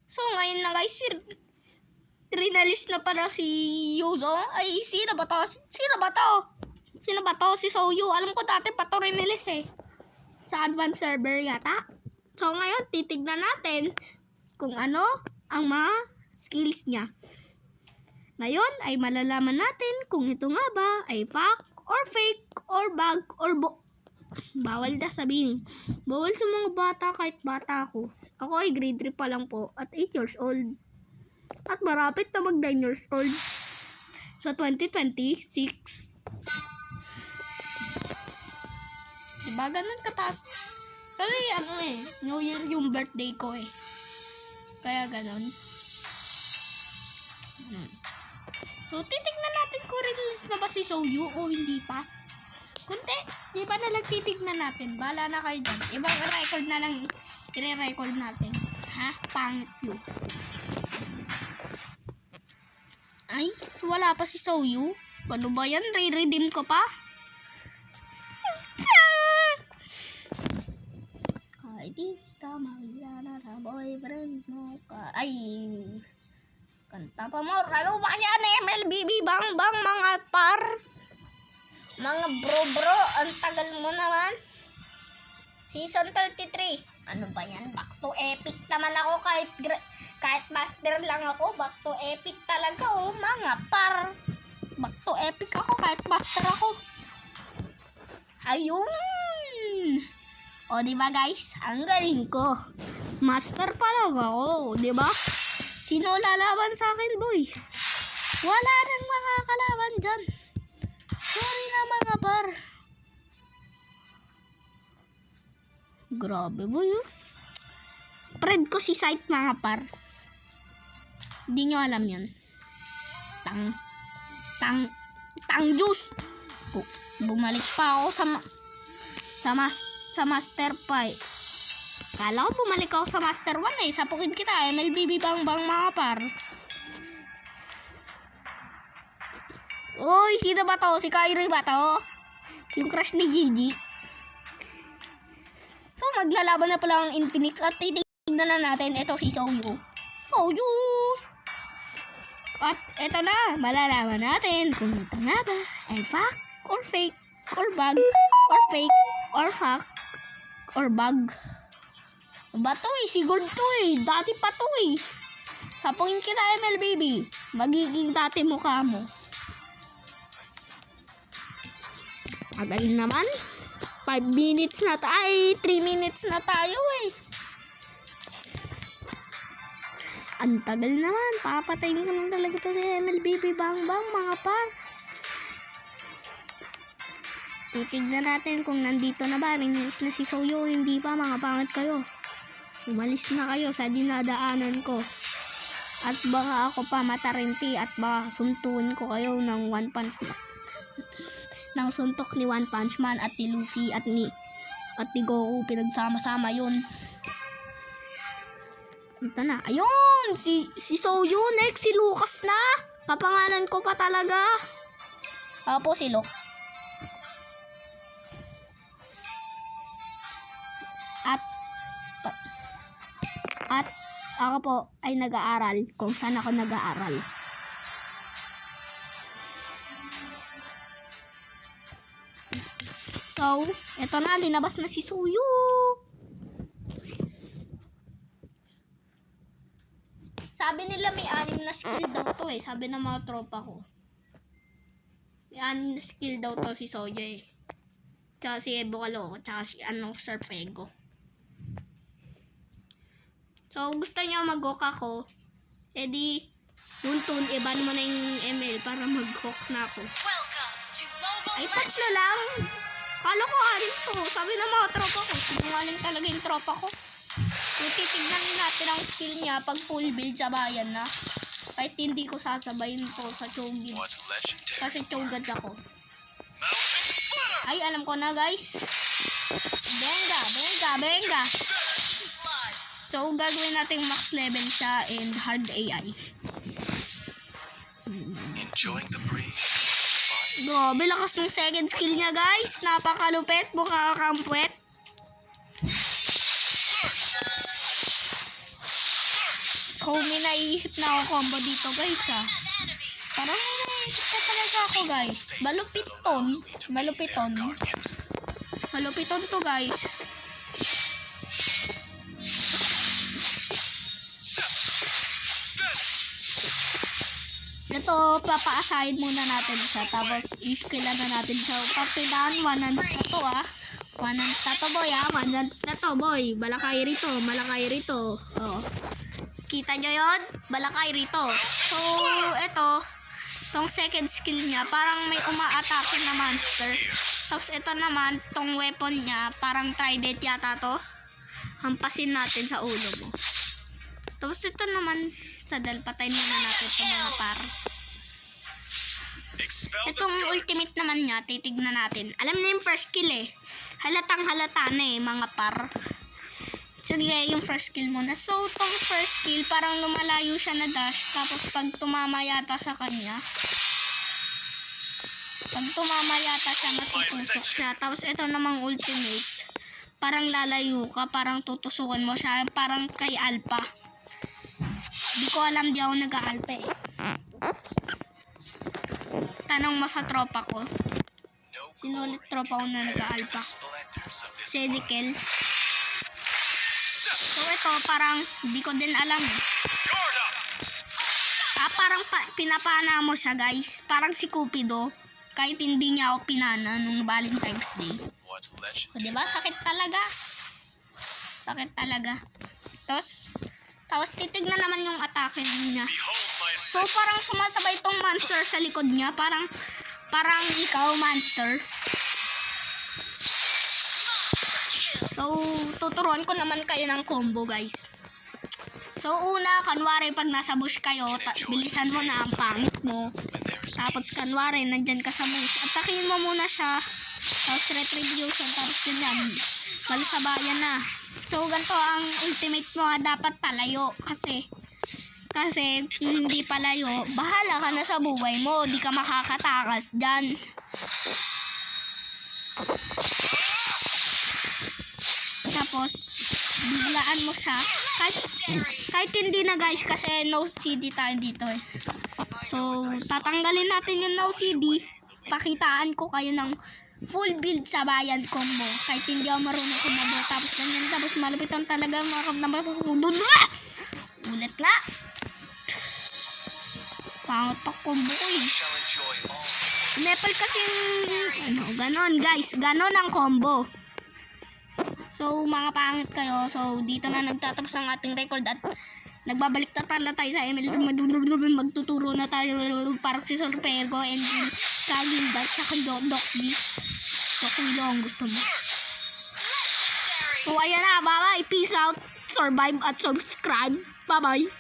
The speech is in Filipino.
So, ngayon na guys, rinalis na para si Yuzong. Ay, sino ba to? Sino ba to? Sino ba to? Si Soyu. Alam ko dati pa to rinilis eh. Sa advanced server yata. So, ngayon, titignan natin kung ano ang mga skills niya. Ngayon, ay malalaman natin kung ito nga ba ay fact or fake or bug or bawal na sabihin. Bawal sa mga bata kahit bata ako. Ako ay grade 3 pa lang po at 8 years old. At marapit na mag 9 years old. Sa 2026. Diba ganun kataas? Pero ano eh, New Year yung birthday ko eh. Kaya ganun. So, titignan natin kung release na ba si Soyu o hindi pa. Kunti, di ba na lang titignan natin? Bahala na kayo dyan. Ibang record na lang i-record natin. Ha? Pangit yun. Ay, wala pa si Soyu. Ano ba yan? Re-redeem ko pa? Ay, di ka makilala na boyfriend mo ka. Ay, kanta pa mo. Ano ba yan? MLBB bang bang mga par? Mga bro, ang tagal mo naman. Season 33. Ano ba yan? Back to epic naman ako kahit master lang ako. Back to epic talaga oh, mga par. Back to epic ako kahit master ako. Ayun. O, diba guys? Ang galing ko. Master pa lang ako, diba? Sino lalaban sa akin, boy? Wala nang makakalaban dyan. Sorry na mga par. Grabe boy. Friend ko si Sight mga par. Hindi nyo alam yun. Tang juice. Bumalik pa ako sa Master Pi. Kala ko bumalik ako sa Master 1 eh. Sapukin kita. MLBB bang bang mga par. Uy, sino ba to? Si Kyrie ba to? Yung crush ni Gigi. So, maglalaban na pala ang Infinix at titignan na natin. Ito si Soyu. Soyu! At ito na, malalaman natin kung ito nga ba ay fact or fake or bug or fake or fact or bug. Ba to eh? Sigurd to eh. Dati pa to eh. Sapukin kita MLBB. Magiging dati mukha mo. Agal naman. 5 minutes na tayo. Ay, 3 minutes na tayo eh. Ang tagal naman. Papatayin ko lang talaga ito si MLBB bang bang mga par. Titignan natin kung nandito na ba. Rinilis na si Soyu. Hindi pa, mga pangit kayo. Umalis na kayo sa dinadaanan ko. At baka ako pa matarinti at baka suntuin ko kayo ng One Punch Man. Ng suntok ni One Punch Man at ni Luffy at ni Goku. Pinagsama-sama yun. Ito na. Ayun! Si Soyu. Next, si Lucas na. Kapangalan ko pa talaga. Ako po si Luke. At ako po ay nag-aaral kung saan ako nag-aaral. So, eto na, linabas na si Soyu. Sabi nila may 6 na skill daw to eh. Sabi ng mga tropa ko. May 6 na skill daw to si Soyu eh. Tsaka si Evo Calooco, tsaka si Sir Pego. So, gusto niya mag-hook ako. E di, Tuntun, iban mo na yung ML para mag-hook na ako. Ay, tatlo lang. Kala ko arin to. Sabi ng mga tropa ko. Sinungaling talaga yung tropa ko. Kung titignan natin ang skill niya pag full build sa bayan na. Kahit hindi ko sasabayin to sa Chougid. Kasi Chougad ako. Ay, alam ko na guys. Benga. So, gagawin natin max level siya and hard AI. Enjoying the breeze. Grabe, lakas ng second skill niya guys. Napakalupit, mukha kakampwet. So, may naiisip na ako combo dito, guys, ah. Parang may naiisip na talaga ako, guys. Malupiton. Malupiton. Malupiton to, guys. Ito, papa-aside muna natin siya. Tapos, i-skillan na natin siya. Papidahan, 1 hands na to, ah. 1 hands na to, boy, ah. 1 hands na to, boy. Balakay rito, malakay rito. Oh. Kita nyo yun? Balakay rito. So, ito, tong second skill niya, parang may uma-atake na monster. Tapos, ito naman, tong weapon niya, parang trident yata to. Hampasin natin sa ulo mo. Tapos, ito naman, sadal, patayin muna natin itong mga par. Expel the Itong skeleton. ultimate naman niya, titignan natin. Alam na yung first skill eh. Halatang halata na eh, mga par. Sige, yung first skill muna. So, itong first skill, parang lumalayo siya na dash. Tapos, pag tumama yata sa kanya, matutusok siya. Tapos, ito namang ultimate. Parang lalayo ka, parang tutusukan mo siya. Parang kay Alpha. Di ko alam, di ako nag-alpha eh. Tanong mo sa tropa ko. No Sino glory ulit tropa ko na compared to the nag-alpha? splendors of this Si mind. Ezekiel. So ito, parang di ko din alam eh. Guard up! Parang pinapana mo siya, guys. Parang si Cupido. Kahit hindi niya ako pinana nung Valentine's Day. What legend? O, diba? Sakit talaga. Sakit talaga. Tapos titignan naman yung atake niya. Behold my So, parang sumasabay tong monster sa likod niya. Parang ikaw, monster. So, tuturuan ko naman kayo ng combo, guys. So, una, kanwari, pag nasa bush kayo, bilisan mo na ang pangit mo. when there is Tapos, peace. kanwari, nandyan ka sa bush. Atakin mo muna siya. Tapos, retribution. Tapos, ganyan. Malisabayan na. So, ganito ang ultimate mo. Dapat palayo. Kasi kung hindi palayo, bahala ka na sa buhay mo. Di ka makakatakas dyan. Tapos, biglaan mo siya. Kahit hindi na, guys, kasi no CD tayo dito eh. So, tatanggalin natin yung no CD. Pakitaan ko kayo ng full build sa bayan combo. Kahit hindi ako marunong kumabo. Tapos ganyan. Tapos malupitan talaga mga ulit la. Pangot to combo ko eh. Shall enjoy all the Nepal kasi ganon guys. Ganon ang combo. So mga pangit kayo. So dito na nagtatapos ang ating record at nagbabalik na pala tayo sa ML. Magtuturo na tayo parang si Solpergo and Kalindat sa Doc G. So kung yung gusto mo. So ayan na. Bye bye. Peace out. Survive at subscribe. Bye bye.